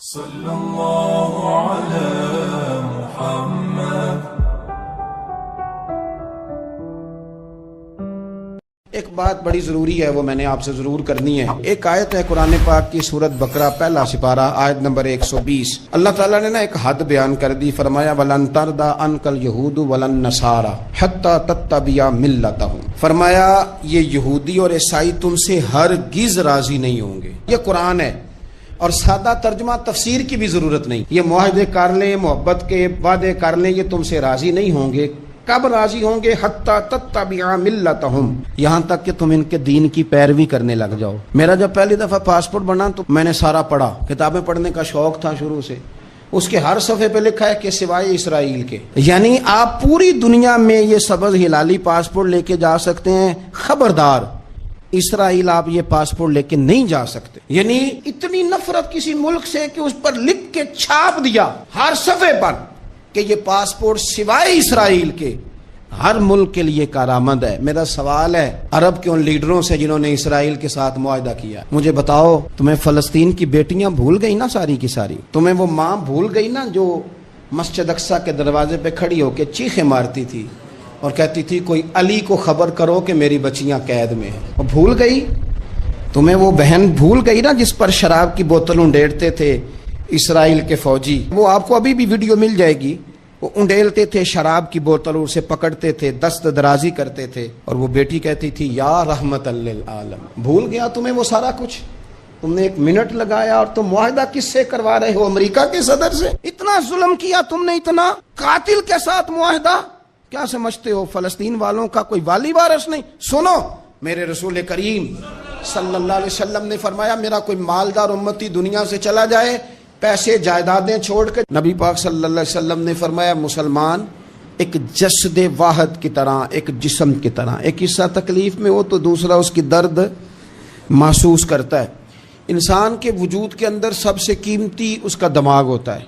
صلی اللہ علی محمد۔ ایک بات بڑی ضروری ہے، وہ میں نے آپ سے ضرور کرنی ہے۔ ایک آیت ہے قرآن پاک کی سورۃ بقرہ پہلا سپارہ آیت نمبر 120۔ اللہ تعالیٰ نے ایک حد بیان کر دی، فرمایا وَلَن تَرْضَىٰ عَنْكَ الْيَهُودُ وَلَا النَّصَارَىٰ حَتَّىٰ تَتَّبِعَ مِلَّتَهُمْ۔ فرمایا یہ یہودی اور عیسائی تم سے ہرگز راضی نہیں ہوں گے۔ یہ قرآن ہے اور سادہ ترجمہ تفسیر کی بھی ضرورت نہیں۔ یہ معاہدے کر لیں، محبت کے وعدے کر لیں، یہ تم سے راضی نہیں ہوں گے۔ کب راضی ہوں گے؟ حتیٰ تتبع ملتہم، یہاں تک کہ تم ان کے دین کی پیروی کرنے لگ جاؤ۔ میرا جب پہلی دفعہ پاسپورٹ بنا تو میں نے سارا پڑھا، کتابیں پڑھنے کا شوق تھا شروع سے۔ اس کے ہر صفحے پہ لکھا ہے کہ سوائے اسرائیل کے، یعنی آپ پوری دنیا میں یہ سبز ہلالی پاسپورٹ لے کے جا سکتے ہیں، خبردار اسرائیل آپ یہ پاسپورٹ لے کے نہیں جا سکتے۔ یعنی اتنی نفرت کسی ملک سے کہ اس پر لکھ کے چھاپ دیا ہر صفحے پر کہ یہ پاسپورٹ سوائے اسرائیل کے ہر ملک کے لیے کارآمد ہے۔ میرا سوال ہے عرب کے ان لیڈروں سے جنہوں نے اسرائیل کے ساتھ معاہدہ کیا، مجھے بتاؤ تمہیں فلسطین کی بیٹیاں بھول گئی نا ساری کی ساری؟ تمہیں وہ ماں بھول گئی نا جو مسجد اقصیٰ کے دروازے پہ کھڑی ہو کے چیخیں مارتی تھی اور کہتی تھی کوئی علی کو خبر کرو کہ میری بچیاں قید میں ہیں؟ وہ بھول گئی؟ تمہیں وہ بہن بھول گئی نا جس پر شراب کی بوتل انڈیڑتے تھے اسرائیل کے فوجی؟ وہ آپ کو ابھی بھی ویڈیو مل جائے گی۔ وہ انڈیلتے تھے شراب کی بوتل، اسے پکڑتے تھے، دست درازی کرتے تھے، اور وہ بیٹی کہتی تھی یا رحمت للعالم۔ بھول گیا تمہیں وہ سارا کچھ؟ تم نے 1 منٹ لگایا اور تم معاہدہ کس سے کروا رہے ہو؟ امریکہ کے صدر سے؟ اتنا ظلم کیا تم نے، اتنا قاتل کے ساتھ معاہدہ؟ کیا سمجھتے ہو فلسطین والوں کا کوئی والی وارث نہیں؟ سنو، میرے رسول کریم صلی اللہ علیہ وسلم نے فرمایا میرا کوئی مالدار امتی دنیا سے چلا جائے، پیسے جائیدادیں چھوڑ کے، نبی پاک صلی اللہ علیہ وسلم نے فرمایا مسلمان ایک جسد واحد کی طرح، ایک جسم کی طرح، ایک حصہ تکلیف میں ہو تو دوسرا اس کی درد محسوس کرتا ہے۔ انسان کے وجود کے اندر سب سے قیمتی اس کا دماغ ہوتا ہے،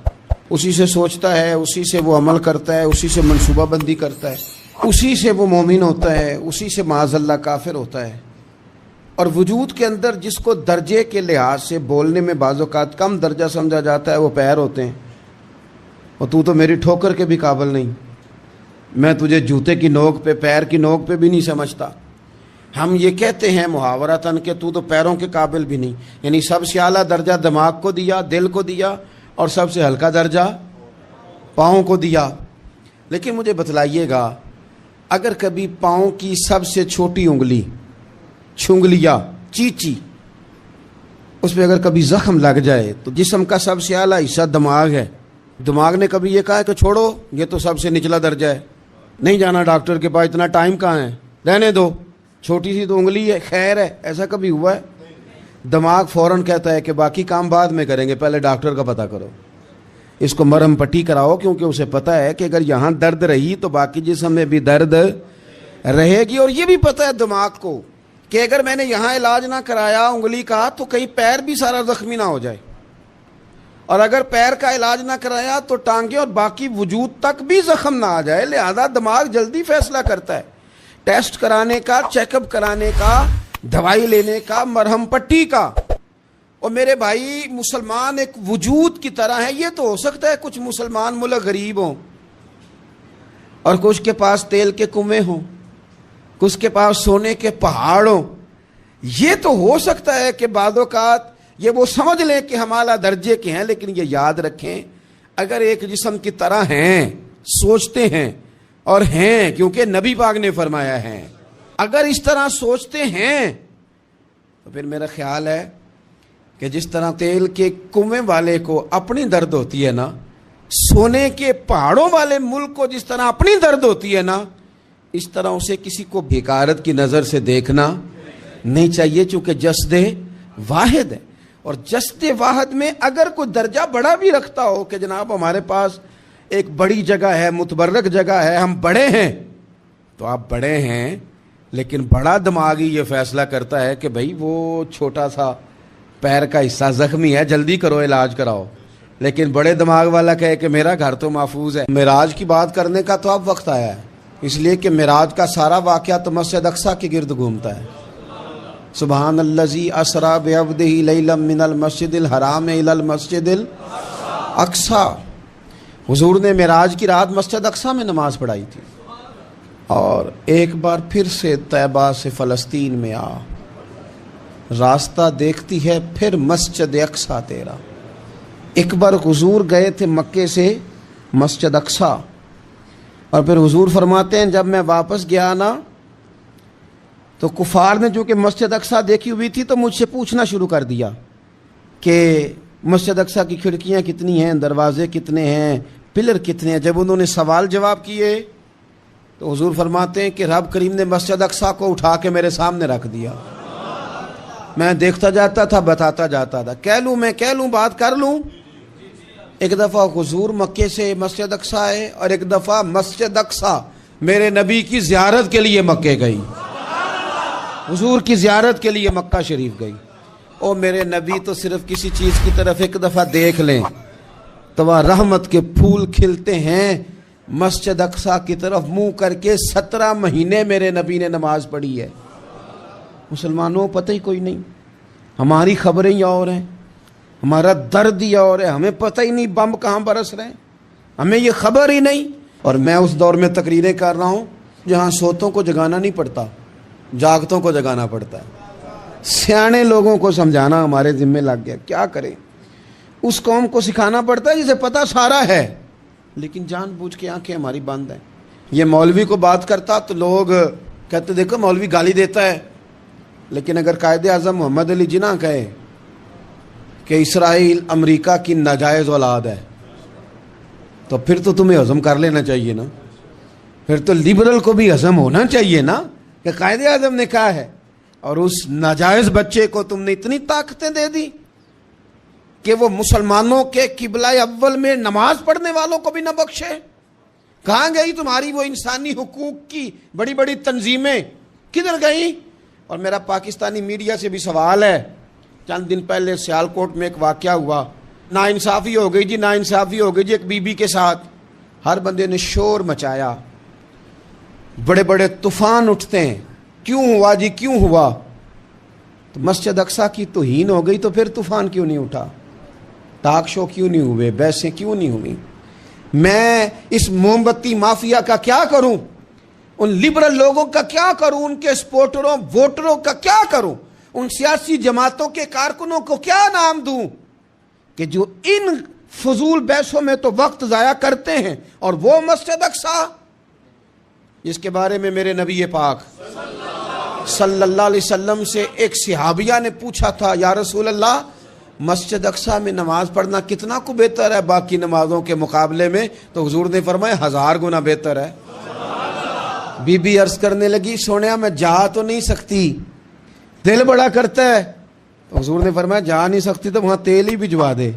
اسی سے سوچتا ہے، اسی سے وہ عمل کرتا ہے، اسی سے منصوبہ بندی کرتا ہے، اسی سے وہ مومن ہوتا ہے، اسی سے معاذ اللہ کافر ہوتا ہے۔ اور وجود کے اندر جس کو درجے کے لحاظ سے بولنے میں بعض اوقات کم درجہ سمجھا جاتا ہے وہ پیر ہوتے ہیں۔ اور تو میری ٹھوکر کے بھی قابل نہیں، میں تجھے جوتے کی نوک پہ، پیر کی نوک پہ بھی نہیں سمجھتا۔ ہم یہ کہتے ہیں محاورتاً کہ تو پیروں کے قابل بھی نہیں، یعنی سب سے اعلیٰ درجہ دماغ کو دیا، دل کو دیا، اور سب سے ہلکا درجہ پاؤں کو دیا۔ لیکن مجھے بتلائیے گا اگر کبھی پاؤں کی سب سے چھوٹی انگلی، چھنگلیا، چیچی، اس پہ اگر کبھی زخم لگ جائے تو جسم کا سب سے اعلیٰ حصہ دماغ ہے، دماغ نے کبھی یہ کہا ہے کہ چھوڑو یہ تو سب سے نچلا درجہ ہے، نہیں جانا ڈاکٹر کے پاس، اتنا ٹائم کہاں ہے، رہنے دو، چھوٹی سی تو انگلی ہے، خیر ہے؟ ایسا کبھی ہوا ہے؟ دماغ فوراً کہتا ہے کہ باقی کام بعد میں کریں گے، پہلے ڈاکٹر کا پتہ کرو، اس کو مرہم پٹی کراؤ، کیونکہ اسے پتہ ہے کہ اگر یہاں درد رہی تو باقی جسم میں بھی درد رہے گی۔ اور یہ بھی پتہ ہے دماغ کو کہ اگر میں نے یہاں علاج نہ کرایا انگلی کا تو کہیں پیر بھی سارا زخمی نہ ہو جائے، اور اگر پیر کا علاج نہ کرایا تو ٹانگیں اور باقی وجود تک بھی زخم نہ آ جائے۔ لہذا دماغ جلدی فیصلہ کرتا ہے، ٹیسٹ کرانے کا، چیک اپ کرانے کا، دوائی لینے کا، مرہم پٹی کا۔ اور میرے بھائی مسلمان ایک وجود کی طرح ہے، یہ تو ہو سکتا ہے کچھ مسلمان ملک غریب ہوں اور کچھ کے پاس تیل کے کنویں ہوں، کچھ کے پاس سونے کے پہاڑ ہوں، یہ تو ہو سکتا ہے کہ بعض اوقات یہ وہ سمجھ لیں کہ ہم اعلیٰ درجے کے ہیں، لیکن یہ یاد رکھیں اگر ایک جسم کی طرح ہیں، سوچتے ہیں اور ہیں، کیونکہ نبی پاک نے فرمایا ہے، اگر اس طرح سوچتے ہیں تو پھر میرا خیال ہے کہ جس طرح تیل کے کنویں والے کو اپنی درد ہوتی ہے نا، سونے کے پہاڑوں والے ملک کو جس طرح اپنی درد ہوتی ہے نا، اس طرح اسے کسی کو بھیکارت کی نظر سے دیکھنا نہیں چاہیے، چونکہ جسد واحد ہے۔ اور جسد واحد میں اگر کوئی درجہ بڑا بھی رکھتا ہو کہ جناب ہمارے پاس ایک بڑی جگہ ہے، متبرک جگہ ہے، ہم بڑے ہیں، تو آپ بڑے ہیں، لیکن بڑا دماغی یہ فیصلہ کرتا ہے کہ بھائی وہ چھوٹا سا پیر کا حصہ زخمی ہے، جلدی کرو علاج کراؤ، لیکن بڑے دماغ والا کہے کہ میرا گھر تو محفوظ ہے۔ معراج کی بات کرنے کا تو اب وقت آیا ہے، اس لیے کہ معراج کا سارا واقعہ تو مسجد اقصیٰ کے گرد گھومتا ہے۔ سبحان الذی اسری بعبدہ لیلا من المسجد الحرام الی المسجد الاقصی. حضور نے معراج کی رات مسجد اقصی میں نماز پڑھائی تھی. اور ایک بار پھر سے طیبہ سے فلسطین میں آ، راستہ دیکھتی ہے پھر مسجد اقصی تیرا. ایک بار حضور گئے تھے مکے سے مسجد اقصی، اور پھر حضور فرماتے ہیں جب میں واپس گیا نا تو کفار نے جو کہ مسجد اقصی دیکھی ہوئی تھی تو مجھ سے پوچھنا شروع کر دیا کہ مسجد اقصی کی کھڑکیاں کتنی ہیں، دروازے کتنے ہیں، پلر کتنے ہیں. جب انہوں نے سوال جواب کیے تو حضور فرماتے ہیں کہ رب کریم نے مسجد اقصی کو اٹھا کے میرے سامنے رکھ دیا. میں دیکھتا جاتا تھا، بتاتا جاتا تھا. کہہ لوں بات کر لوں. ایک دفعہ حضور مکے سے مسجد اقصی آئے اور ایک دفعہ مسجد اقصی میرے نبی کی زیارت کے لیے مکے گئی. حضور کی زیارت کے لیے مکہ شریف گئی. او میرے نبی تو صرف کسی چیز کی طرف ایک دفعہ دیکھ لیں تو وہاں رحمت کے پھول کھلتے ہیں. مسجد اقصی کی طرف منہ کر کے 17 مہینے میرے نبی نے نماز پڑھی ہے. مسلمانوں پتہ ہی کوئی نہیں، ہماری خبریں ہی اور ہیں، ہمارا درد ہی اور ہے. ہمیں پتہ ہی نہیں بم کہاں برس رہے ہیں، ہمیں یہ خبر ہی نہیں. اور میں اس دور میں تقریریں کر رہا ہوں جہاں سوتوں کو جگانا نہیں پڑتا، جاگتوں کو جگانا پڑتا ہے. سیانے لوگوں کو سمجھانا ہمارے ذمہ لگ گیا. کیا کریں؟ اس قوم کو سکھانا پڑتا ہے جسے پتہ سارا ہے لیکن جان بوجھ کے آنکھیں ہماری بند ہیں. یہ مولوی کو بات کرتا تو لوگ کہتے دیکھو مولوی گالی دیتا ہے، لیکن اگر قائد اعظم محمد علی جناح کہے کہ اسرائیل امریکہ کی ناجائز اولاد ہے تو پھر تو تمہیں ہضم کر لینا چاہیے نا. پھر تو لبرل کو بھی ہضم ہونا چاہیے نا کہ قائد اعظم نے کہا ہے. اور اس ناجائز بچے کو تم نے اتنی طاقتیں دے دی کہ وہ مسلمانوں کے قبلہ اول میں نماز پڑھنے والوں کو بھی نہ بخشے. کہاں گئی تمہاری وہ انسانی حقوق کی بڑی بڑی تنظیمیں، کدھر گئی؟ اور میرا پاکستانی میڈیا سے بھی سوال ہے. چند دن پہلے سیالکوٹ میں ایک واقعہ ہوا، ناانصافی ہو گئی جی، ناانصافی ہو گئی جی ایک بی بی کے ساتھ. ہر بندے نے شور مچایا، بڑے بڑے طوفان اٹھتے ہیں. کیوں ہوا جی، کیوں ہوا؟ تو مسجد اقصی کی توہین ہو گئی تو پھر طوفان کیوں نہیں اٹھا؟ ٹاک شو کیوں نہیں ہوئے؟ بحثیں کیوں نہیں ہوئی؟ میں اس موم بتی مافیا کا کیا کروں؟ ان لبرل لوگوں کا کیا کروں؟ ان کے سپورٹروں ووٹروں کا کیا کروں؟ ان سیاسی جماعتوں کے کارکنوں کو کیا نام دوں کہ جو ان فضول بحثوں میں تو وقت ضائع کرتے ہیں؟ اور وہ مسجد اقصی جس کے بارے میں میرے نبی پاک صلی اللہ علیہ وسلم سے ایک صحابیہ نے پوچھا تھا، یا رسول اللہ مسجد اقصی میں نماز پڑھنا کتنا کو بہتر ہے باقی نمازوں کے مقابلے میں؟ تو حضور نے فرمایا 1000 گنا بہتر ہے. بی بی عرض کرنے لگی سونیا میں جا تو نہیں سکتی، دل بڑا کرتا ہے. تو حضور نے فرمایا جا نہیں سکتی تو وہاں تیل ہی بھجوا دے.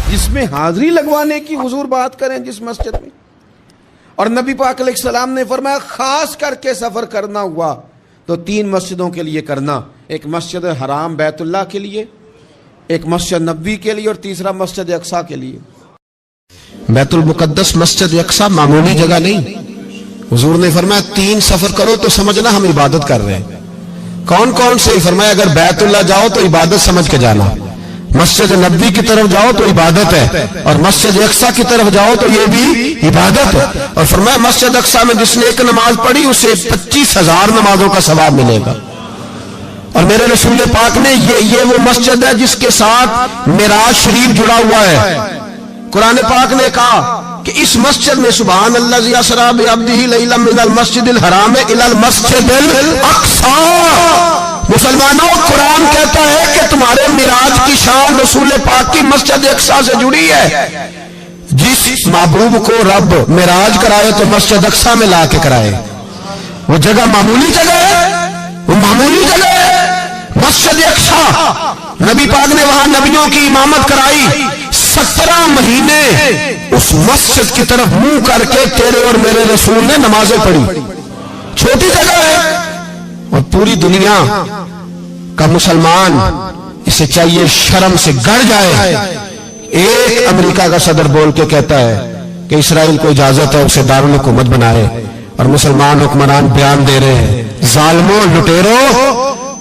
جس میں حاضری لگوانے کی حضور بات کریں جس مسجد میں. اور نبی پاک علیہ السلام نے فرمایا خاص کر کے سفر کرنا ہوا تو 3 مسجدوں کے لیے کرنا، ایک مسجد حرام بیت اللہ کے لیے، ایک مسجد نبوی کے لیے، اور تیسرا مسجد اقصی کے لیے. بیت المقدس مسجد اقصی معمولی جگہ نہیں. حضور نے فرمایا 3 سفر کرو تو سمجھنا ہم عبادت کر رہے ہیں. کون کون سے؟ فرمایا اگر بیت اللہ جاؤ تو عبادت سمجھ کے جانا، مسجد نبوی کی طرف جاؤ تو عبادت ہے، اور مسجد اقصی کی طرف جاؤ تو یہ بھی عبادت ہے. اور فرمایا مسجد اقصی میں جس نے ایک نماز پڑھی اسے 25,000 نمازوں کا ثواب ملے گا. اور میرے رسول پاک نے یہ وہ مسجد ہے جس کے ساتھ معراج شریف جڑا ہوا ہے. قرآن پاک نے کہا کہ اس مسجد میں سبحان الذی اسری بعبدہ لیلا من المسجد الحرام الی المسجد الاقصی. مسلمانوں قرآن کہتا ہے کہ تمہارے معراج کی شان رسول پاک کی مسجد اقصی سے جڑی ہے. جس محبوب کو رب معراج کرائے تو مسجد اقصی میں لا کے کرائے. وہ جگہ معمولی جگہ ہے، وہ معمولی جگہ ہے. مسجد اقصی نبی پاک نے وہاں نبیوں کی امامت کرائی. 17 مہینے اس مسجد کی طرف منہ کر کے تیرے اور میرے رسول نے نمازیں پڑھی. چھوٹی جگہ ہے اور پوری دنیا کا مسلمان اسے چاہیے شرم سے گڑ جائے. ایک امریکہ کا صدر بول کے کہتا ہے کہ اسرائیل کو اجازت ہے اسے دارالحکومت بنائے، اور مسلمان حکمران بیان دے رہے ہیں ظالموں لٹیروں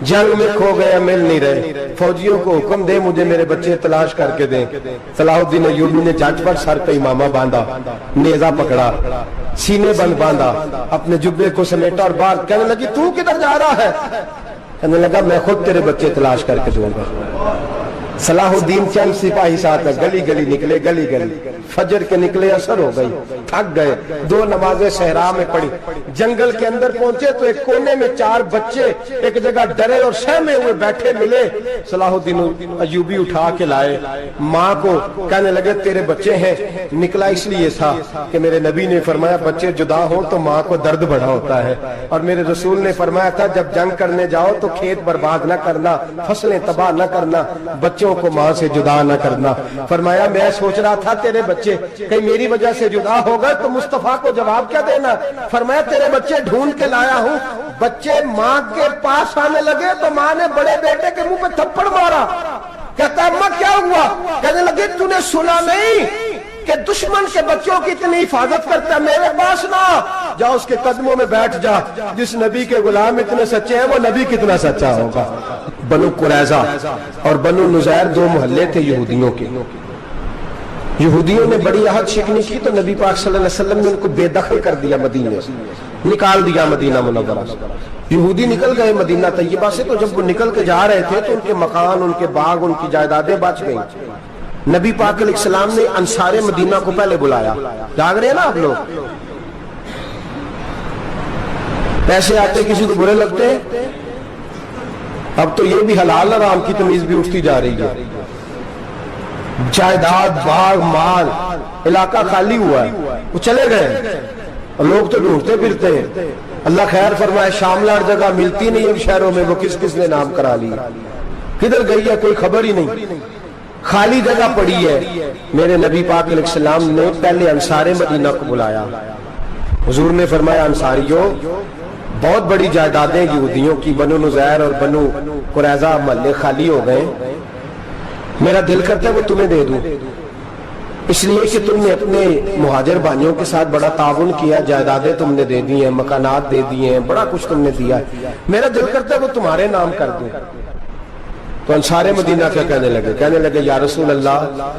جنگ میں کھو گیا مل نہیں رہے، فوجیوں کو حکم دے مجھے میرے بچے تلاش کر کے دیں۔ صلاح الدین ایوبی نے جھٹ پر سر پہ امامہ باندھا، نیزہ پکڑا، سینے بند باندھا، اپنے جبے کو سمیٹا اور باہر کہنے لگی تو کدھر جا رہا ہے؟ کہنے لگا میں خود تیرے بچے تلاش کر کے دوں گا۔ صلاح الدین چند سپاہی ساتھ گلی گلی نکلے، گلی گلی فجر کے نکلے، اثر ہو گئی، تھک گئے، 2 نمازیں صحرا میں پڑھی، جنگل کے اندر پہنچے تو ایک کونے میں 4 بچے ایک جگہ ڈرے اور سہمے ہوئے بیٹھے ملے۔ صلاح الدین ایوبی اٹھا کے لائے، ماں کو کہنے لگے تیرے بچے ہیں۔ نکلا اس لیے تھا کہ میرے نبی نے فرمایا بچے جدا ہوں تو ماں کو درد بڑا ہوتا ہے، اور میرے رسول نے فرمایا تھا جب جنگ کرنے جاؤ تو کھیت برباد نہ کرنا، فصلیں تباہ نہ کرنا، بچوں کو ماں سے جدا نہ کرنا۔ فرمایا میں سوچ رہا تھا تیرے بچے کہیں میری وجہ سے جدا ہو گئے تو مصطفیٰ کو جواب کیا دینا؟ فرمایا تیرے بچے ڈھونڈ کے لایا ہوں۔ بچے ماں کے پاس آنے لگے تو ماں نے بڑے بیٹے کے منہ پہ تھپڑ مارا، کہتا اماں کیا ہوا؟ کہنے لگے تو نے سنا نہیں کہ دشمن کے بچوں کی اتنی حفاظت کرتا ہے؟ میرے پاس نہ جا، اس کے قدموں میں بیٹھ جا، جس نبی کے غلام اتنے سچے ہیں وہ نبی کتنا سچا ہوگا۔ بنو قریظہ اور بنو نذیر 2 محلے تھے یہودیوں کے۔ یہودیوں نے بڑی عہد شکنی کی تو نبی پاک صلی اللہ علیہ وسلم نے ان کو بے دخل کر دیا، مدینے سے نکال دیا، مدینہ منورہ سے۔ یہودی نکل گئے مدینہ طیبہ سے، تو جب وہ نکل کے جا رہے تھے تو ان کے مکان، ان کے باغ، ان کی جائیدادیں بچ گئیں۔ نبی پاک علیہ السلام نے انصار مدینہ کو پہلے بلایا، جاگ رہے ہیں نا آپ لوگ؟ پیسے آتے کسی کو برے لگتے ہیں؟ اب تو یہ بھی حلال حرام کی تمیز بھی اٹھتی جا رہی ہے۔ جائیداد، باغ، مال، علاقہ خالی ہوا ہے، وہ چلے گئے، اور لوگ تو ڈھونڈتے پھرتے ہیں۔ اللہ خیر فرمائے، شاملہ جگہ ملتی نہیں ان شہروں میں، وہ کس کس نے نام کرا لی، کدھر گئی ہے کوئی خبر ہی نہیں، خالی جگہ پڑی ہے۔ میرے نبی پاک علیہ السلام نے پہلے انصار مدینہ کو بلایا، حضور نے فرمایا انصاریوں بہت بڑی جائیدادیں یہودیوں کی، بنو نذیر اور بنو قریظہ محلے خالی ہو گئے، میرا دل کرتا ہے وہ تمہیں دے دوں، اس لیے کہ تم نے اپنے مہاجر بھائیوں کے ساتھ بڑا تعاون کیا، جائیدادیں تم نے دے دی ہیں، مکانات دے دیے ہیں، بڑا کچھ تم نے دیا ہے، میرا دل کرتا ہے وہ تمہارے نام کر دوں۔ تو انصار مدینہ کیا کہنے لگے یا رسول اللہ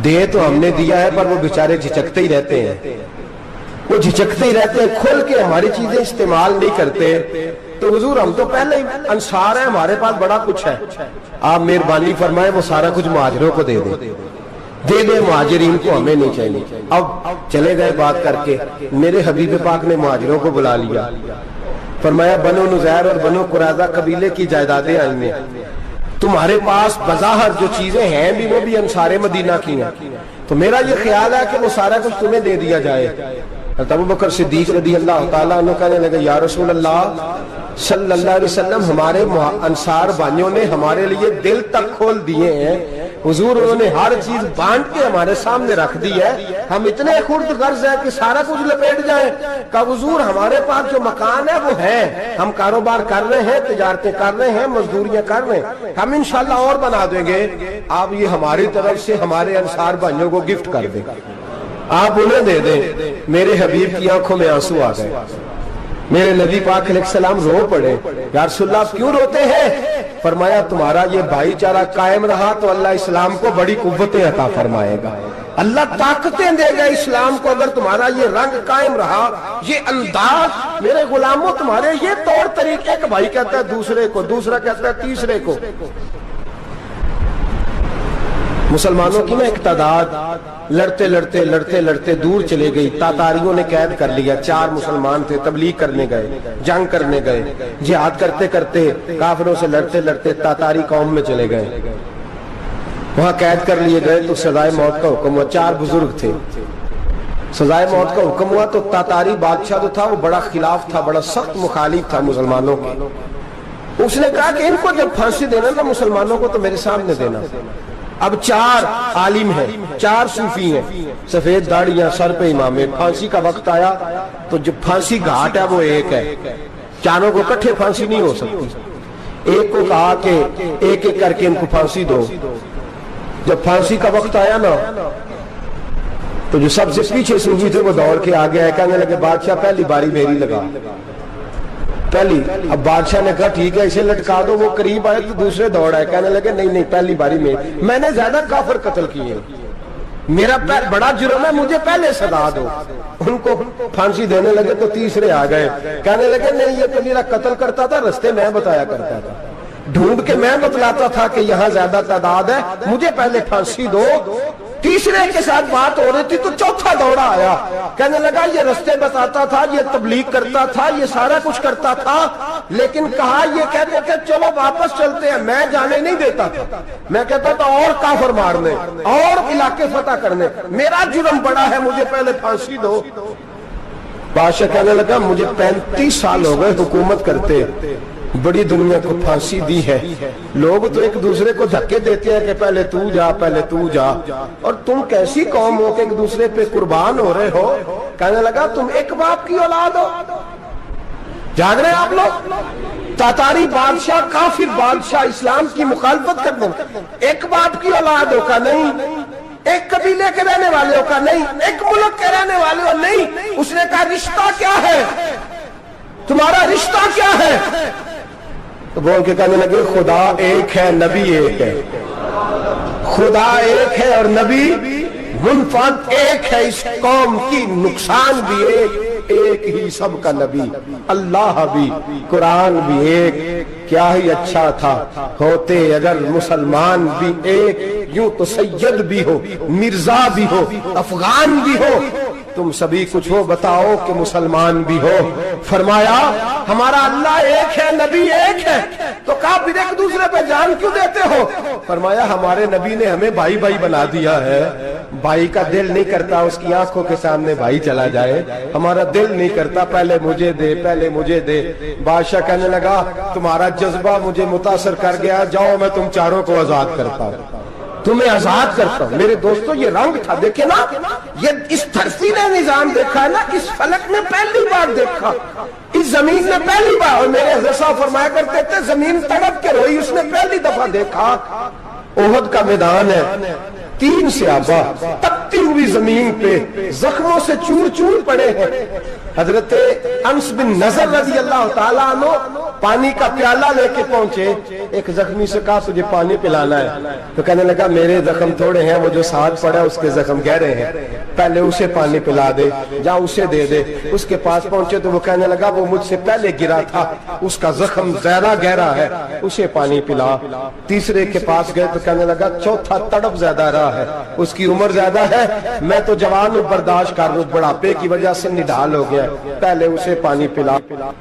دے تو ہم نے دیا ہے پر وہ بیچارے جھچکتے ہی رہتے ہیں، وہ جھچکتے ہی رہتے ہیں، کھل کے ہماری چیزیں استعمال نہیں کرتے۔ تو حضور ہم تو پہلے ہی انصار ہیں، ہمارے پاس بڑا کچھ ہے، آپ مہربانی فرمائے وہ سارا کچھ مہاجروں کو دے دے مہاجرین کو، ہمیں نہیں چاہیے۔ اب چلے گئے بات کر کے، میرے حبیب پاک نے مہاجروں کو بلا لیا، فرمایا بنو نذیر اور بنو قریظہ قبیلے کی جائیدادیں آئی ہیں، تمہارے پاس بظاہر جو چیزیں ہیں بھی وہ بھی انصار مدینہ کی ہیں، تو میرا یہ خیال ہے کہ وہ سارا کچھ تمہیں دے دیا جائے۔ ابو بکر صدیق رضی اللہ تعالیٰ عنہ کہنے لگے یا رسول اللہ صلی اللہ علیہ وسلم ہمارے انصار بھائیوں نے ہمارے لیے دل تک کھول دیے ہیں، حضور انہوں نے ہر چیز بانٹ کے ہمارے سامنے رکھ دی ہے، ہم اتنے خرد غرض ہیں کہ سارا کچھ لپیٹ جائیں۔ کہا حضور ہمارے پاس جو مکان ہے وہ ہے، ہم کاروبار کر رہے ہیں، تجارتیں کر رہے ہیں، مزدوریاں کر رہے ہیں، ہم انشاءاللہ اور بنا دیں گے، آپ یہ ہماری طرف سے ہمارے انصار بھائیوں کو گفٹ کر دیں، آپ انہیں دے دیں۔ میرے حبیب کی آنکھوں میں آنسو آ گئے، میرے نبی پاک علیہ السلام رو پڑے، یا رسول اللہ آپ کیوں روتے ہیں؟ فرمایا تمہارا یہ بھائی چارہ قائم رہا تو اللہ اسلام کو بڑی قوتیں عطا فرمائے گا، اللہ طاقتیں دے گا اسلام کو، اگر تمہارا یہ رنگ قائم رہا، یہ انداز، میرے غلاموں تمہارے یہ طور طریقے، ایک بھائی کہتا ہے دوسرے کو، دوسرا کہتا ہے تیسرے کو۔ مسلمانوں کی نا ایک تعداد لڑتے لڑتے لڑتے لڑتے دور چلے گئی، تاتاریوں نے قید کر لیا، 4 مسلمان تھے، تبلیغ کرنے گئے، جنگ کرنے گئے، جہاد کرتے کرتے کافروں سے لڑتے لڑتے تاتاری قوم میں چلے گئے، وہاں قید کر لیے گئے تو سزائے موت کا حکم ہوا، 4 بزرگ تھے، سزائے موت کا حکم ہوا تو تاتاری بادشاہ جو تھا وہ بڑا خلاف تھا، بڑا سخت مخالف تھا مسلمانوں کے، اس نے کہا کہ ان کو جب پھانسی دینا نا مسلمانوں کو تو میرے سامنے دینا۔ اب 4 عالم ہیں، 4 صوفی ہیں، سفید داڑیاں، سر پہ امامے، پھانسی کا وقت آیا تو جو پھانسی گھاٹ ہے وہ ایک ہے، چاروں کو اکٹھے پھانسی نہیں ہو سکتی، ایک کو کہا کہ ایک ایک کر کے ان کو پھانسی دو۔ جب پھانسی کا وقت آیا نا تو جو سب سے پیچھے صوفی تھے وہ دوڑ کے آگے آئے، کہنے لگے بادشاہ پہلی باری میری لگا۔ پہلی. اب بادشاہ نے کہا ٹھیک ہے اسے لٹکا دو. وہ قریب آئے تو دوسرے دوڑ آئے, کہنے لگے نہیں نہیں پہلی باری میں نے زیادہ کافر قتل کیے, میرا بڑا جرم ہے, مجھے پہلے سزا دو. ان کو پھانسی دینے لگے تو تیسرے آ گئے, کہنے لگے نہیں یہ تو میرا قتل کرتا تھا, رستے میں بتایا کرتا تھا, ڈھونڈ کے میں بتلاتا تھا کہ یہاں زیادہ تعداد ہے, مجھے پہلے پھانسی دو. تیسرے کے ساتھ بات ہو رہی تھی تو چوتھا دوڑا آیا, کہنے لگا یہ رستے بتاتا تھا, یہ تبلیغ کرتا تھا, یہ سارا کچھ کرتا تھا, لیکن کہا یہ کہتے کہ چلو واپس چلتے ہیں, میں جانے نہیں دیتا تھا, میں کہتا تھا اور کافر مارنے اور علاقے فتح کرنے, میرا جرم بڑا ہے, مجھے پہلے پھانسی دو. بادشاہ کہنے لگا مجھے 35 سال ہو گئے حکومت کرتے, بڑی دنیا کو پھانسی دی ہے, لوگ تو ایک دوسرے کو دھکے دیتے ہیں کہ پہلے تو جا پہلے تو جا, اور تم کیسی قوم ہو کہ ایک دوسرے پہ قربان ہو رہے ہو. کہنے لگا تم ایک باپ کی اولاد ہو. جاگ رہے ہیں آپ لوگ, تاتاری بادشاہ کافر بادشاہ اسلام کی مخالفت کرتے ہیں, ایک باپ کی اولاد ہو کا نہیں, ایک قبیلے کے رہنے والے ہو کا نہیں, ایک ملک کے رہنے والے ہو نہیں. اس نے کہا رشتہ کیا ہے تمہارا, رشتہ کیا ہے؟ تو بول کے کہنے لگے خدا ایک ہے نبی ایک ہے, خدا ایک ہے اور نبی منفرد ایک ہے, اس قوم کی نقصان بھی ایک ہی سب کا نبی, اللہ بھی قرآن بھی ایک. کیا ہی اچھا تھا ہوتے اگر مسلمان بھی ایک, یوں تو سید بھی ہو مرزا بھی ہو افغان بھی ہو, تم سبھی کچھ ہو بتاؤ کہ مسلمان بھی ہو. فرمایا ہمارا اللہ ایک ہے نبی ایک ہے. تو کہا پھر ایک دوسرے پہ جان کیوں دیتے ہو؟ فرمایا ہمارے نبی نے ہمیں بھائی بھائی بنا دیا ہے, بھائی کا دل نہیں کرتا اس کی آنکھوں کے سامنے بھائی چلا جائے, ہمارا دل نہیں کرتا پہلے مجھے دے پہلے مجھے دے. بادشاہ کہنے لگا تمہارا جذبہ مجھے متاثر کر گیا, جاؤ میں تم چاروں کو آزاد کرتا ہوں, تمہیں آزاد کرتا ہوں. میرے دوستو یہ رنگ تھا, دیکھیں نا, یہ اس دھرتی نے نظام دیکھا ہے نا, اس فلک نے پہلی بار دیکھا, اس زمین نے پہلی بار, اور میرے حضرت صاحب فرمایا کرتے تھے زمین تڑپ کے روئی, اس نے پہلی دفعہ دیکھا. احد کا میدان ہے, 3 صحابہ تپتی ہوئی زمین پہ زخموں سے چور چور پڑے ہیں. حضرت انس بن نضر رضی اللہ تعالیٰ عنہ پانی کا پیالہ لے کے پہنچے, ایک زخمی سے کہا تجھے پانی پلانا ہے, تو کہنے لگا میرے زخم تھوڑے ہیں, وہ جو ساتھ پڑا اس کے زخم گہرے ہیں, پہلے اسے پانی پلا دے, جا اسے دے دے. اس کے پاس پہنچے تو وہ کہنے لگا وہ مجھ سے پہلے گرا تھا, اس کا زخم زیادہ گہرا ہے, اسے پانی پلا. تیسرے کے پاس گئے تو کہنے لگا چوتھا تڑپ زیادہ رہا ہے, اس کی عمر زیادہ ہے, میں تو جوان ہوں برداشت کر لوں, بڑھاپے کی وجہ سے نڈھال ہو گیا, پہلے اسے پانی پلا.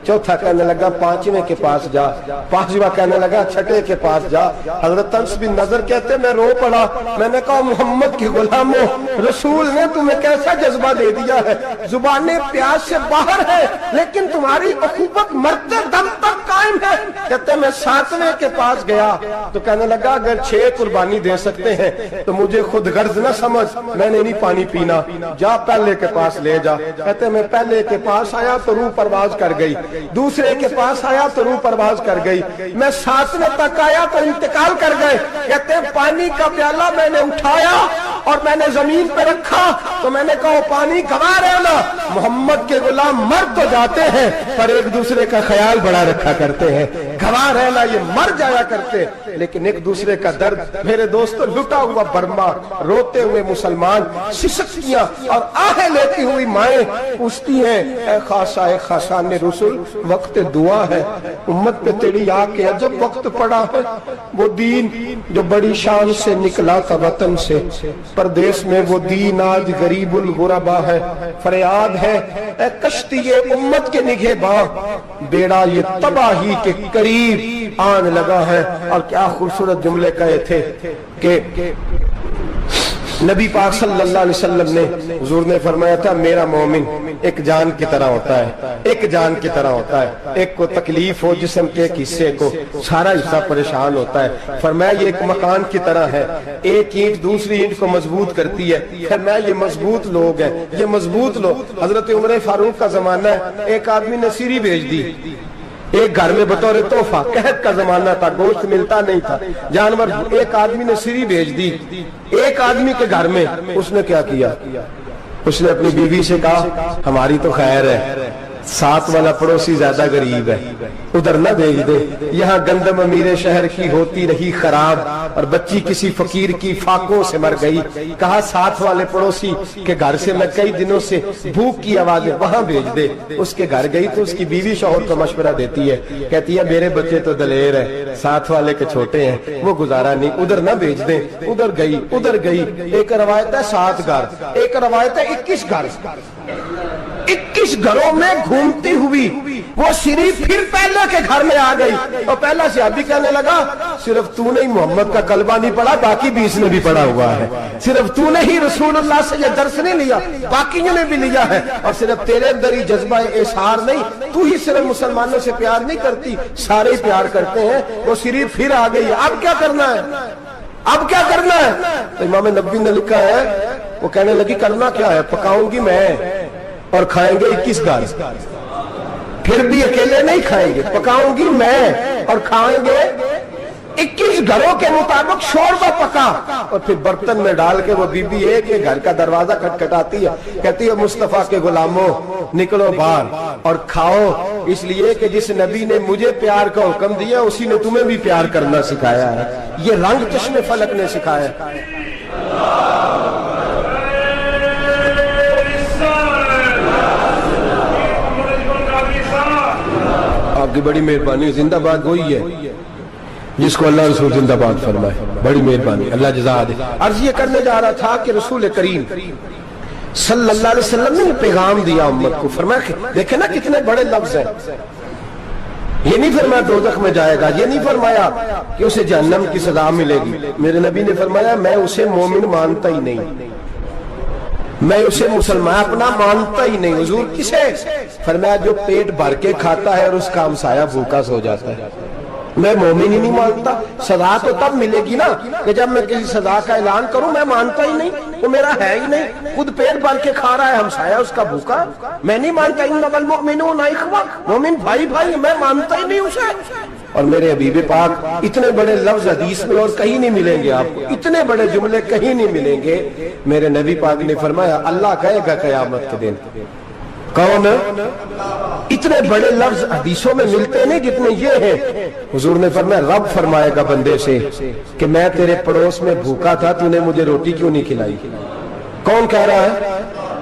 چوتھا کہنے لگا 5ویں کے پاس جا, 5واں کہنے لگا 6ٹھے کے پاس جا. حضرت انس بن نضر کہتے میں رو پڑا, میں نے کہا محمد کے غلاموں, رسول نے تمہیں کیسا جذبہ دے دیا ہے, زبانیں پیاس سے باہر ہے لیکن تمہاری اخوت مرتے دم تک قائم ہے. کہتے میں 7ویں کے پاس گیا تو کہنے لگا اگر 6 قربانی دے سکتے ہیں تو مجھے خود غرض نہ سمجھ, میں نے نہیں پانی پینا, جا پہلے کے پاس لے جا. کہتے میں پہلے کے پاس آیا تو روح پرواز کر گئی, دوسرے کے پاس آیا تو روح پرواز کر گئی, میں 7ویں تک آیا تو انتقال کر گئے. کہتے ہیں پانی کا پیالہ میں نے اٹھایا اور میں نے زمین پہ رکھا تو میں نے کہا پانی گھما رہنا, محمد کے غلام مر تو جاتے ہیں پر ایک دوسرے کا خیال بڑا رکھا کرتے ہیں, گھما رہنا یہ مر جایا کرتے لیکن ایک دوسرے کا درد. میرے دوستو لٹا ہوا برما, روتے ہوئے مسلمان, سسکیاں اور آہیں لیتی ہوئی مائیں پوچھتی ہیں اے خاصا اے خاصان رسول, وقت دعا ہے, امت پہ تیری آ کے عجب وقت پڑا ہے. وہ دین جو بڑی شان سے نکلا تھا وطن سے, پردیس میں وہ دین آج غریب الغربا ہے. فریاد ہے اے کشتی امت کے نگہباں, بیڑا یہ تباہی کے قریب آن لگا ہے. اور کیا خوبصورت جملے کہے تھے کہ نبی پاک صلی اللہ علیہ وسلم نے, حضور نے فرمایا تھا میرا مومن ایک جان کی طرح ہوتا ہے, ایک جان کی طرح ہوتا ہے, ایک کو تکلیف ہو جسم کے ایک حصے کو سارا حصہ پریشان ہوتا ہے. فرمایا یہ ایک مکان کی طرح ہے, ایک اینٹ دوسری اینٹ کو مضبوط کرتی ہے. فرمایا یہ مضبوط لوگ ہیں, یہ مضبوط لوگ. حضرت عمر فاروق کا زمانہ ہے, ایک آدمی نے سیری بھیج دی ایک گھر میں بطور تحفہ, قحط کا زمانہ تھا, گوشت ملتا نہیں تھا, جانور. ایک آدمی نے سیری بھیج دی ایک آدمی کے گھر میں. اس نے کیا کیا, اس نے اپنی بیوی سے کہا ہماری تو خیر ہے, ساتھ والا پڑوسی زیادہ غریب ہے، ادھر نہ بھیج دے، یہاں گندم امیر شہر کی ہوتی رہی خراب اور بچی کسی فقیر کی فاقوں سے مر گئی، کہا ساتھ والے پڑوسی کے گھر سے میں کئی دنوں سے بھوک کی آوازیں، وہاں بھیج دے۔ اس کے گھر گئی تو اس کی بیوی شوہر کو مشورہ دیتی ہے، کہتی ہے میرے بچے تو دلیر ہے، ساتھ والے کے چھوٹے ہیں، وہ گزارا نہیں، ادھر نہ بھیج دیں۔ ادھر گئی۔ ایک روایت ہے 7 گھر، ایک روایت ہے 21 گھر، 21 گھروں میں گھومتی ہوئی وہ شریف پھر پہلے کے گھر میں آ گئی، اور پہلا صحابی کہنے لگا صرف تو نے محمد کا کلمہ نہیں پڑھا، باقی 20 نے بھی پڑھا ہوا ہے، صرف تو نے ہی رسول اللہ سے یہ درس نہیں لیا، باقیوں نے بھی لیا ہے، اور صرف تیرے اندر ہی جذبہ اظہار نہیں، تو ہی صرف مسلمانوں سے پیار نہیں کرتی، سارے پیار کرتے ہیں۔ وہ شریف پھر آ گئی، اب کیا کرنا ہے، اب کیا کرنا ہے؟ تو امام نبوی نے لکھا ہے، وہ کہنے لگی کرنا کیا ہے، پکاؤں گی میں اور کھائیں گے 21 گھر، پھر بھی اکیلے نہیں کھائیں گے، پکاؤں گی میں اور کھائیں گے 21 گھروں کے مطابق شوربہ پکا، اور پھر برتن میں ڈال کے وہ بی بی ایک ایک گھر کا دروازہ کھٹکھٹاتی ہے، کہتی ہے مصطفیٰ کے غلاموں نکلو باہر اور کھاؤ، اس لیے کہ جس نبی نے مجھے پیار کا حکم دیا اسی نے تمہیں بھی پیار کرنا سکھایا ہے، یہ رنگ چشم فلک نے سکھایا ہے۔ آپ کی بڑی مہربانی، زندہ باد وہی ہے جس کو اللہ رسول زندہ باد فرمائے، بڑی مہربانی، اللہ جزا دے۔ عرض یہ کرنے جا رہا تھا کہ رسول کریم صلی اللہ علیہ وسلم نے پیغام دیا امت کو، فرمایا دیکھیں نا کتنے بڑے لفظ ہیں، یہ نہیں فرمایا دوزخ میں جائے گا، یہ نہیں فرمایا کہ اسے جہنم کی سزا ملے گی، میرے نبی نے فرمایا میں اسے مومن مانتا ہی نہیں، میں اسے مسلمان اپنا مانتا ہی نہیں۔ حضور کسے؟ فرمایا جو پیٹ بھر کے کھاتا ہے اور اس کا ہمسایہ بھوکا سو جاتا ہے، میں مومن ہی نہیں مانتا۔ سزا تو تب ملے گی نا کہ جب میں کسی سزا کا اعلان کروں، میں مانتا ہی نہیں، وہ میرا ہے ہی نہیں، خود پیٹ بھر کے کھا رہا ہے، ہمسایہ اس کا بھوکا، میں نہیں مانتا۔ انما المؤمنون اخوہ، مومن بھائی بھائی، میں مانتا ہی نہیں اسے۔ اور میرے حبیب پاک اتنے بڑے لفظ حدیث میں اور کہیں نہیں ملیں گے، آپ کو اتنے بڑے جملے کہیں نہیں ملیں گے۔ میرے نبی پاک نے فرمایا اللہ کہے گا قیامت کے دن، کون؟ اتنے بڑے لفظ حدیثوں میں ملتے نہیں جتنے یہ ہیں۔ حضور نے فرمایا رب فرمائے گا بندے سے کہ میں تیرے پڑوس میں بھوکا تھا، تو نے مجھے روٹی کیوں نہیں کھلائی؟ کون کہہ رہا ہے؟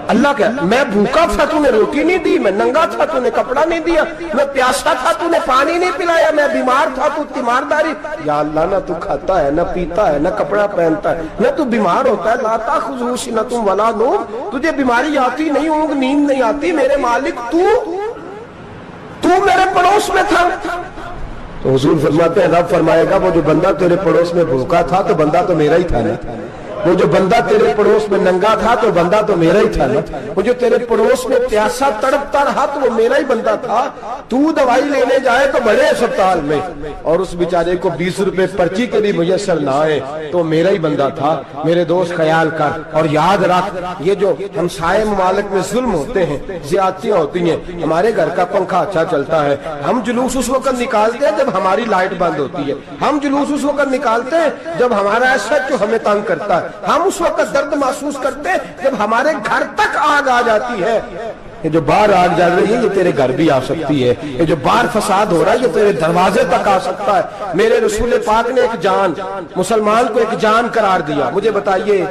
اللہ کہہ، میں بھوکا تھا تو نے روٹی نہیں دی، میں ننگا تھا تو نے کپڑا نہیں دیا، میں پیاسا تھا تو نے پانی نہیں پلایا، میں بیمار تھا تو تیمارداری۔ یا اللہ نہ تو کھاتا ہے، نہ پیتا ہے، نہ کپڑا پہنتا ہے، نہ تو بیمار ہوتا ہے، لا تاخذہ سنۃ ولا نوم، تجھے بیماری آتی نہیں، اونگ نیند نہیں آتی، میرے مالک تو میرے پڑوس میں تھا۔ تو حضور فرماتے ہیں رب فرمائے گا وہ جو بندہ تیرے پڑوس میں بھوکا تھا تو بندہ تو میرا ہی تھا نا، وہ جو بندہ تیرے پڑوس میں ننگا تھا تو بندہ تو میرا ہی تھا نا، وہ جو تیرے پڑوس میں پیاسا تڑپتا رہا تو وہ میرا ہی بندہ تھا۔ تو دوائی لینے جائے تو بڑے اسپتال میں اور اس بیچارے کو 20 روپے پرچی کے بھی میسر نہ آئے تو میرا ہی بندہ تھا۔ میرے دوست خیال کر اور یاد رکھ، یہ جو ہمسائے ممالک میں ظلم ہوتے ہیں، زیادتیاں ہوتی ہیں، ہمارے گھر کا پنکھا اچھا چلتا ہے، ہم جلوس اس وقت نکالتے ہیں جب ہماری لائٹ بند ہوتی ہے، ہم جلوس اس وقت نکالتے ہیں جب ہمارا ایسا جو ہمیں تنگ کرتا ہے، ہم اس وقت درد محسوس کرتے ہیں جب ہمارے گھر تک آگ آ جاتی ہے۔ یہ جو باہر آگ جل رہی ہے یہ تیرے گھر بھی آ سکتی ہے، یہ جو باہر فساد ہو رہا ہے یہ تیرے دروازے تک آ سکتا ہے۔ میرے رسول پاک نے ایک جان، مسلمان کو ایک جان قرار دیا۔ مجھے بتائیے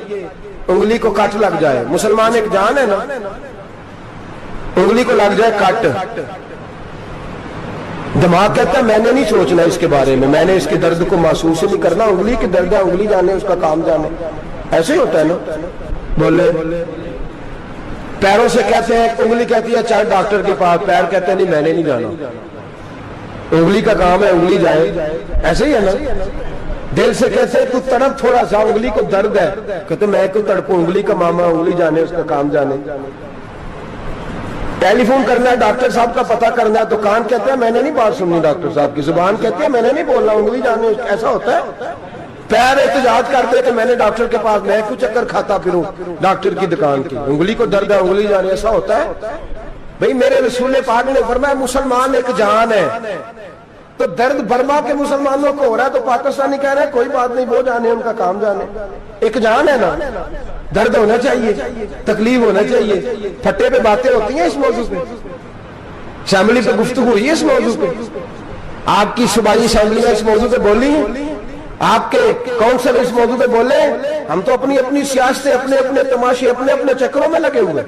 انگلی کو کٹ لگ جائے، مسلمان ایک جان ہے نا، انگلی کو لگ جائے کٹ، دماغ کہتا ہے میں نے نہیں سوچنا اس کے بارے میں نے اس کے درد کو محسوس نہیں کرنا، انگلی کی درد ہے، انگلی جانے اس کا کام جانے، ایسے ہی ہوتا ہے نا۔ بولے پیروں سے کہتے ہیں، انگلی کہتی ہے چل ڈاکٹر کے پاس، پیر کہتے ہیں نہیں میں نے نہیں جانا، انگلی کا کام ہے انگلی جائے، ایسے ہی ہے نا۔ دل سے کہتے ہیں تو تڑپ تھوڑا سا، انگلی کو درد ہے، کہتے میں کیوں تڑپوں، انگلی کا ماما، انگلی جانے اس کا کام جانے۔ ٹیلی فون کرنا ہے ڈاکٹر صاحب کا پتہ کرنا ہے تو کان کہتے ہیں میں نے نہیں بات سننی ڈاکٹر صاحب کی، زبان کہتے ہیں میں نے نہیں بولنا، انگلی جانے، ایسا ہوتا ہے۔ پیر احتجاج کرتے کہ میں نے ڈاکٹر کے پاس، میں کیوں چکر کھاتا پھروں ڈاکٹر کی دکان کی، انگلی کو درد ہے انگلی جانے، ایسا ہوتا ہے بھئی۔ میرے رسول پاک نے فرمایا مسلمان ایک جان ہے، تو درد برما کے مسلمانوں کو ہو رہا ہے تو پاکستانی کہہ رہے ہیں کوئی بات نہیں، وہ جانے ان کا کام جانے، ایک جان ہے نا، درد ہونا چاہیے، تکلیف ہونا چاہیے، پھٹے پہ باتیں ہوتی ہیں اس موضوع پہ۔ اسمبلی پہ گفتگو ہوئی ہے اس موضوع پہ؟ آپ کی صوبائی اسمبلی میں اس موضوع پہ بولی ہے؟ آپ کے کونسل اس موضوع پہ بولے؟ ہم تو اپنی اپنی سیاستیں، اپنے اپنے تماشے، اپنے اپنے چکروں میں لگے ہوئے.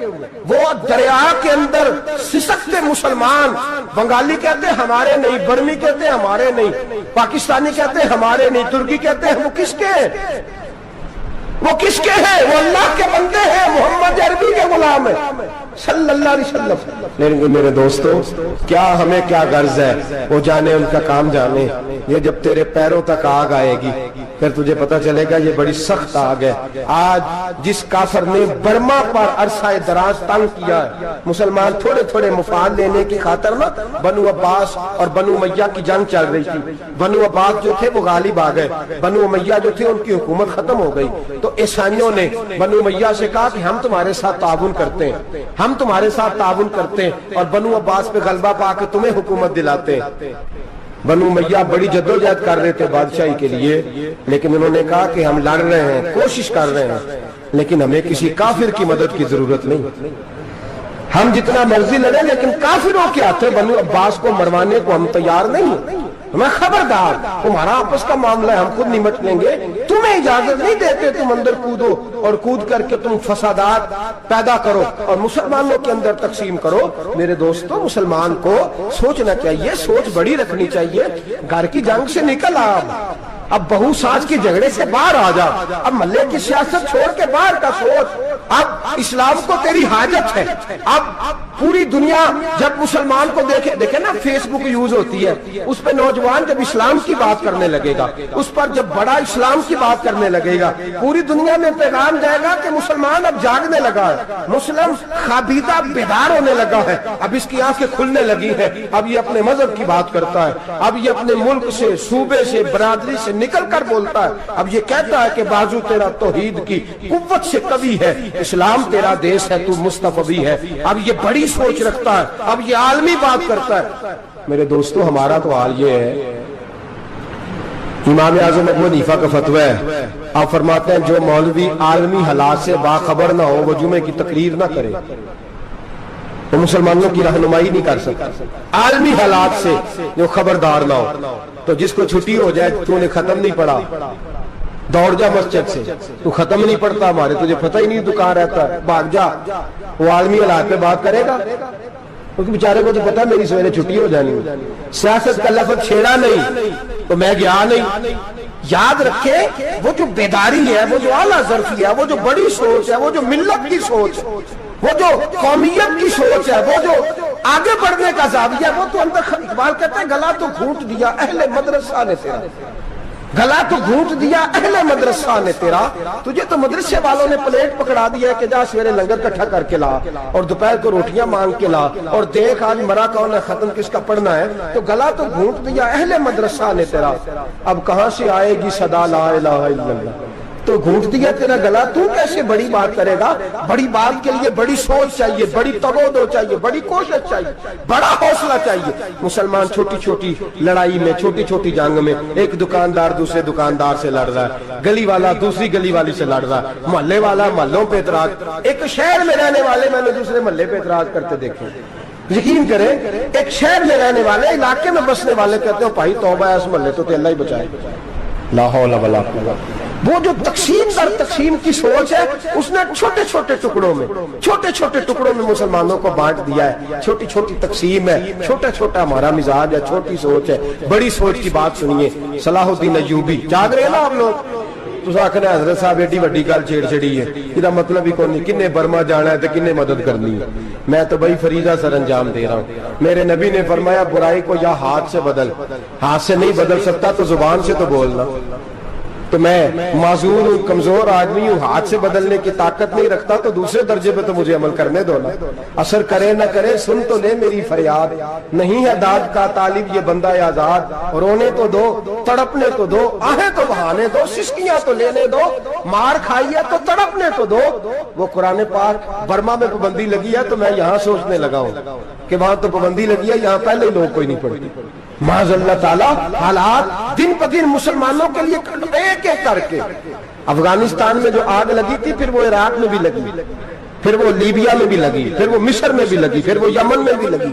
وہ دریا کے اندر سسکتے مسلمان، بنگالی کہتے ہیں ہمارے نہیں، برمی کہتے ہیں ہمارے نہیں، پاکستانی کہتے ہیں ہمارے نہیں، ترکی کہتے ہیں، وہ کس کے ہیں؟ وہ کس کے ہیں؟ وہ اللہ کے بندے ہیں، محمد عربی کے غلام ہیں صلی اللہ علیہ وسلم. لیکن میرے دوستو، کیا ہمیں کیا غرض ہے؟ وہ جانے، ان کا کام جانے. یہ جب تیرے پیروں تک آگ آئے گی پھر تجھے پتا چلے گا یہ بڑی سخت آگ ہے. آج جس کافر نے برما پر عرصہ دراز تنگ کیا ہے، مسلمان تھوڑے تھوڑے مفاد لینے کی خاطر نا، بنو عباس اور بنو امیہ کی جنگ چل رہی تھی. بنو عباس جو تھے وہ غالب آ گئے، بنو امیہ جو تھے ان کی حکومت ختم ہو گئی. تو عیسائیوں نے بنو امیہ سے کہا کہ ہم تمہارے ساتھ تعاون کرتے ہیں، ہم تمہارے ساتھ تعاون کرتے ہیں اور بنو عباس پہ غلبہ پا کے تمہیں حکومت دلاتے ہیں. بنو امیہ بڑی جدوجہد کر رہے تھے بادشاہی کے لیے، لیکن انہوں نے کہا کہ ہم لڑ رہے ہیں، کوشش کر رہے ہیں، لیکن ہمیں کسی کافر کی مدد کی ضرورت نہیں. ہم جتنا مرضی لڑیں لیکن کافروں کے ہاتھ بنو عباس کو مروانے کو ہم تیار نہیں ہیں. ہمیں خبردار، تمہارا آپس کا معاملہ ہے، ہم خود نمٹ لیں گے، تمہیں اجازت نہیں دیتے تم اندر کودو اور کود کر کے تم فسادات پیدا کرو اور مسلمانوں کے اندر تقسیم کرو. میرے دوستو، مسلمان کو سوچنا چاہیے، سوچ بڑی رکھنی چاہیے. گھر کی جنگ سے نکل آ، اب بہو ساز کے جھگڑے سے باہر آ جا، اب محلے کی سیاست چھوڑ کے باہر کا سوچ. اب اسلام کو تیری حاجت ہے. اب پوری دنیا جب مسلمان کو دیکھے نا، فیس بک یوز ہوتی ہے، اس پہ نوجوان جب اسلام کی بات کرنے لگے گا، اس پر جب بڑا اسلام کی بات کرنے لگے گا، پوری دنیا میں پیغام جائے گا کہ مسلمان اب جاگنے لگا ہے، مسلم خابیدہ بیدار ہونے لگا ہے، اب اس کی آنکھیں کھلنے لگی ہیں، اب یہ اپنے مذہب کی بات کرتا ہے، اب یہ اپنے ملک سے، صوبے سے، برادری سے نکل کر بولتا ہے. اب یہ کہتا ہے کہ بازو تیرا توحید کی قوت سے قوی ہے، اسلام تیرا دیش ہے، تو مصطفی ہے. اب یہ بڑی سوچ رکھتا ہے، اب یہ عالمی بات کرتا ہے. میرے دوستو، ہمارا تو حال یہ ہے، امام اعظم ابو حنیفہ کا فتویٰ ہے، آپ فرماتے ہیں جو مولوی عالمی حالات سے باخبر نہ ہو وہ جمعے کی تقریر نہ کرے، وہ مسلمانوں کی رہنمائی نہیں کر سکتا. عالمی حالات سے جو خبردار نہ ہو، تو جس کو چھٹی ہو جائے، تو نے ختم نہیں پڑھا، دوڑ جا مسجد سے، تو ختم نہیں پڑھتا ہمارے، تجھے پتہ ہی نہیں تو کہاں رہتا ہے، بھاگ جا. وہ عالمی حالات پہ بات کرے گا، کیونکہ بیچارے کو تو پتا میری سویرے چھٹی ہو جانی. سیاست کا لفظ چھیڑا نہیں تو میں گیا نہیں. یاد رکھے، وہ جو بیداری ہے، وہ جو اعلیٰ ظرفی ہے، وہ جو بڑی سوچ ہے، وہ جو ملت کی سوچ ہے، وہ جو قومیت کی سوچ ہے، وہ جو آگے بڑھنے کا زاویہ ہے، وہ تو اندر. اقبال کہتا ہے گلا تو گھونٹ دیا اہل مدرسہ نے تیرا، گلا تو گھونٹ دیا اہل مدرسہ نے تیرا. تجھے تو مدرسے والوں نے پلیٹ پکڑا دیا ہے کہ جا سویرے لنگر کٹھا کر کے لا اور دوپہر کو روٹیاں مانگ کے لا اور دیکھ آج مرا کون ہے، ختم کس کا پڑھنا ہے. تو گلا تو گھونٹ دیا اہل مدرسہ نے تیرا، اب کہاں سے آئے گی صدا لا الہ الا اللہ. تو گھونٹ دیا تیرا گلا، تو کیسے بڑی بات کرے گا؟ بڑی بات کے لیے بڑی سوچ چاہیے، بڑی تبودو چاہیے، بڑی کوشش چاہیے، بڑا حوصلہ چاہیے. مسلمان چھوٹی چھوٹی لڑائی میں، چھوٹی چھوٹی جنگ میں، ایک دکاندار دوسرے دکاندار سے لڑ رہا ہے، گلی والا دوسری گلی والی سے لڑ رہا ہے، محلے والا محلوں پہ اعتراض. ایک شہر میں رہنے والے میں نے دوسرے محلے پہ اعتراض کرتے دیکھے. یقین کریں، ایک شہر میں رہنے والے، علاقے میں بسنے والے کہتے ہیں بھائی توبہ ہے اس محلے تو اللہ ہی بچائے. لا حول ولا قوت. وہ جو تقسیم در تقسیم کی سوچ ہے، اس نے چھوٹے چھوٹے ٹکڑوں میں مسلمانوں کو بانٹ دیا ہے. چھوٹی چھوٹی تقسیم ہے، چھوٹا چھوٹا ہمارا مزاج ہے، چھوٹی سوچ ہے. بڑی سوچ کی بات سنیے. صلاح الدین ایوبی، جاگ رہے نا آپ لوگ؟ تو آخر حضرت صاحب ایڈی وڈی گل چھیڑ چھڑی ہے، یہ مطلب ہی کون نہیں، کنے برما جانا ہے تو کنے مدد کرنی ہے. میں تو بھائی فریضہ سر انجام دے رہا ہوں. میرے نبی نے فرمایا برائی کو یا ہاتھ سے بدل، ہاتھ سے نہیں بدل سکتا تو زبان سے تو بولنا. تو میں معذور ہوں، کمزور آدمی ہوں، ہاتھ سے بدلنے کی طاقت نہیں رکھتا، تو دوسرے درجے پہ تو مجھے عمل کرنے دو نا. اثر کرے نہ کرے سن تو لے میری فریاد، نہیں ہے داد کا طالب یہ بندہ آزاد. رونے تو دو، تڑپنے تو دو، آہیں تو بہانے دو، سسکیاں تو لینے دو، مار کھائیے تو تڑپنے تو دو. وہ قرآن پاک برما میں پابندی لگی ہے تو میں یہاں سوچنے لگا ہوں کہ وہاں تو پابندی لگی ہے، یہاں پہلے ہی لوگ کوئی نہیں پڑھتی. معاذ اللہ تعالیٰ حالات دن پہ دن مسلمانوں کے لیے ایک ایک کر کے. افغانستان میں جو آگ لگی تھی، پھر وہ عراق میں بھی لگی، پھر وہ لیبیا میں بھی لگی، پھر وہ مصر میں بھی لگی، پھر وہ یمن میں بھی لگی.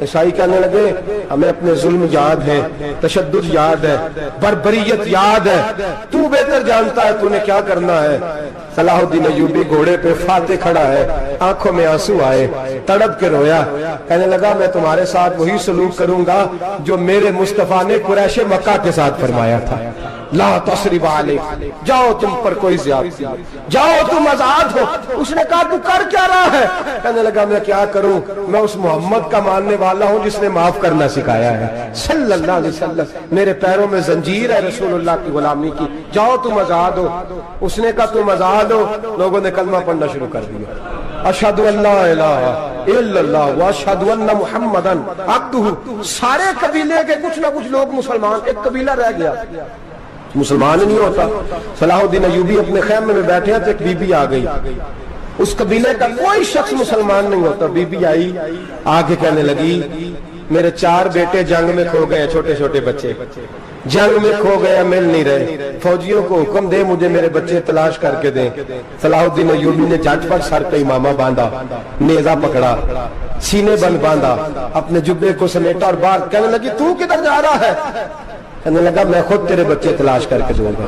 عیسائی کہنے لگے ہمیں اپنے ظلم یاد ہے، تشدد یاد ہے، بربریت یاد ہے، تو بہتر جانتا ہے تو نے کیا کرنا ہے۔ صلاح الدین ایوبی گھوڑے پہ فاتح کھڑا ہے، آنکھوں میں آنسو آئے، تڑپ کے رویا، کہنے لگا میں تمہارے ساتھ وہی سلوک کروں گا جو میرے مصطفیٰ نے قریش مکہ کے ساتھ فرمایا تھا، لا تصریب علیک، جاؤ تم پر کوئی زیادتی، جاؤ تم آزاد ہو۔ اس نے کہا تو کر کیا رہا ہے؟ کہنے لگا میں کیا کروں، میں اس محمد کا ماننے والا ہوں جس نے معاف کرنا سکھایا ہے صلی اللہ علیہ وسلم، میرے پیروں میں زنجیر ہے رسول اللہ کی غلامی کی، جاؤ تم آزاد ہو۔ اس نے کہا تم آزاد ہو، لوگوں نے کلمہ پڑھنا شروع کر دیا، اشہد ان لا الہ الا اللہ واشہد ان محمدن عبدہ۔ سارے قبیلے کے کچھ نہ کچھ لوگ مسلمان، ایک قبیلہ رہ گیا مسلمان نہیں ہوتا۔ صلاح الدین ایوبی اپنے خیمے میں بیٹھے ہیں تو ایک بی بی آ گئی، اس قبیلے کا کوئی شخص مسلمان نہیں ہوتا۔ بی بی آئی، آگے کہنے لگی میرے 4 بیٹے جنگ میں کھو گئے، چھوٹے چھوٹے بچے جنگ میں کھو گئے، مل نہیں رہے، فوجیوں کو حکم دے مجھے میرے بچے تلاش کر کے دیں۔ صلاح الدین ایوبی نے جٹ پر سر پہ امامہ باندھا، نیزہ پکڑا، سینے بند باندھا، اپنے جبے کو سمیٹا اور باہر کہنے لگی تو کدھر جا رہا ہے؟ کہنے لگا میں خود تیرے بچے تلاش کر کے دوں گا۔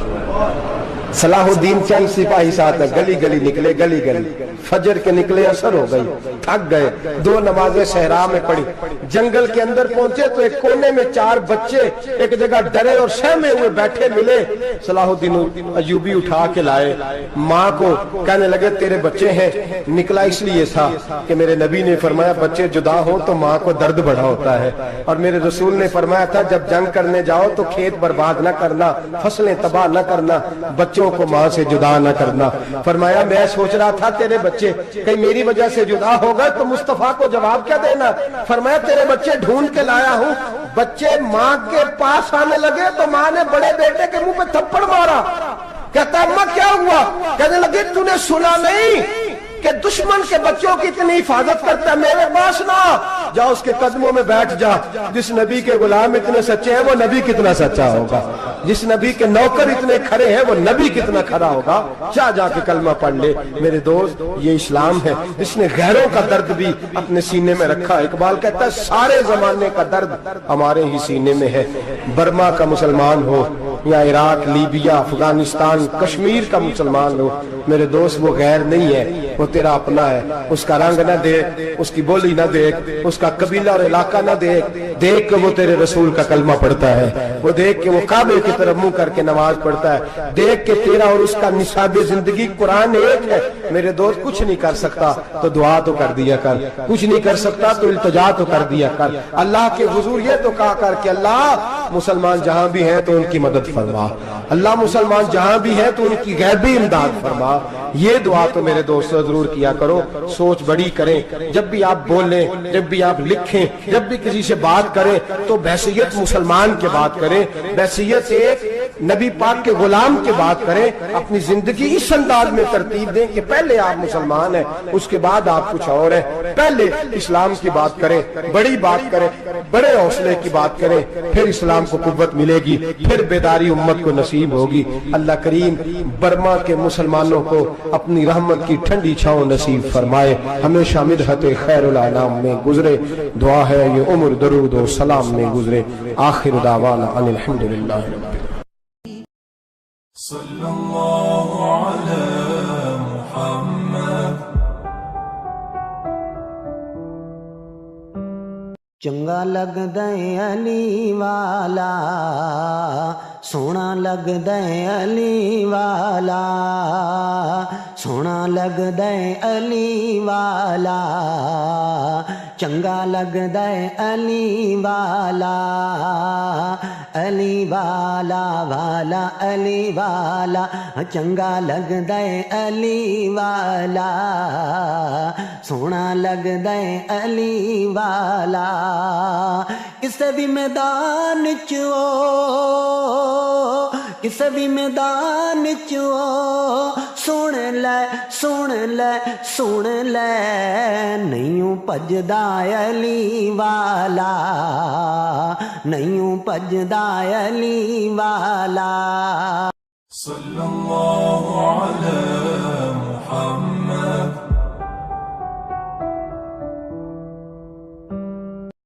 صلاح الدین چند سپاہی ساتھ گلی گلی نکلے، گلی گلی فجر کے نکلے، اثر ہو گئی، تھک گئے، 2 نمازیں صحرا میں پڑھی، جنگل کے اندر پہنچے تو ایک کونے میں 4 بچے ایک جگہ ڈرے اور سہمے ہوئے بیٹھے ملے۔ صلاح الدین ایوبی اٹھا کے لائے، ماں کو کہنے لگے تیرے بچے ہیں، نکلا اس لیے تھا کہ میرے نبی نے فرمایا بچے جدا ہو تو ماں کو درد بڑا ہوتا ہے، اور میرے رسول نے فرمایا تھا جب جنگ کرنے جاؤ تو کھیت برباد نہ کرنا، فصلیں تباہ نہ کرنا، بچوں کو ماں سے جدا نہ کرنا۔ فرمایا میں سوچ رہا تھا تیرے بچے کہیں میری وجہ سے جدا ہو گئے تو مصطفیٰ کو جواب کیا دینا۔ فرمایا تیرے بچے ڈھونڈ کے لایا ہوں۔ بچے ماں کے پاس آنے لگے تو ماں نے بڑے بیٹے کے منہ پہ تھپڑ مارا، کہتا اماں کیا ہوا؟ کہنے لگے تو نے سنا نہیں کہ دشمن کے بچوں کی اتنی حفاظت کرتا ہے، میرے پاس نہ جا، اس کے قدموں میں بیٹھ جا۔ جس نبی کے غلام اتنے سچے ہیں وہ نبی کتنا سچا ہوگا، جس نبی کے نوکر اتنے کھڑے ہیں وہ نبی کتنا کھڑا ہوگا، جا کے کلمہ پڑھ لے۔ میرے دوست یہ اسلام ہے جس نے غیروں کا درد بھی اپنے سینے میں رکھا۔ اقبال کہتا ہے سارے زمانے کا درد ہمارے ہی سینے میں ہے، برما کا مسلمان ہو یا عراق، لیبیا، افغانستان، کشمیر کا مسلمان ہو، میرے دوست وہ غیر نہیں ہے، وہ تیرا اپنا ہے۔ اس کا رنگ نہ دیکھ، اس کی بولی نہ دیکھ، اس کا قبیلہ اور علاقہ نہ دیکھ، دیکھ کہ وہ تیرے رسول کا کلمہ پڑھتا ہے، وہ دیکھ کہ وہ کعبے کی طرف منہ کر کے نماز پڑھتا ہے، دیکھ کہ تیرا اور اس کا نصاب زندگی قرآن ایک ہے۔ میرے دوست کچھ نہیں کر سکتا تو دعا تو کر دیا کر، کچھ نہیں کر سکتا تو التجا تو کر دیا کر۔ اللہ کے حضور یہ تو کہا کر کہ اللہ مسلمان جہاں بھی ہیں تو ان کی مدد فرما، اللہ مسلمان جہاں بھی ہیں تو ان کی غیبی امداد فرما۔ یہ دعا تو میرے دوستو ضرور کیا کرو، سوچ بڑی کریں، جب بھی آپ بولیں، جب بھی آپ لکھیں، جب بھی کسی سے بات کریں تو بحیثیت مسلمان کے بات کریں، بحیثیت ایک نبی پاک کے غلام کے بات کریں، اپنی زندگی اس انداز میں ترتیب دیں کہ پہلے آپ مسلمان ہیں، اس کے بعد آپ کچھ اور ہیں، پہلے اسلام کی بات کریں، بڑی بات کریں، بڑے حوصلے کی بات کریں، پھر اسلام کو قوت ملے گی، پھر بیداری امت کو نصیب ہوگی۔ اللہ کریم برما کے مسلمانوں کو اپنی رحمت کی ٹھنڈی چھاؤں نصیب فرمائے، ہمیشہ مدحت خیر الانام میں گزرے۔ دعا ہے یہ عمر درود و سلام میں گزرے۔ آخر دعوانا ان الحمدللہ رب العالمین۔ صلی اللہ علی محمد۔ چنگا لگدا ہے علی والا، سونا لگدا ہے علی والا، سونا لگدا ہے علی والا، چنگا لگدا ہے علی والا، علی والا والا علی والا، چنگا لگدا ہے علی والا، سونا لگدا ہے علی والا۔ کسے بھی میدان چو، کسے بھی میدان چو، سن لے سن لے سن لے، نہیں پجدا علی والا، نہیں پجدا علی والا۔ صلی اللہ علی محمد۔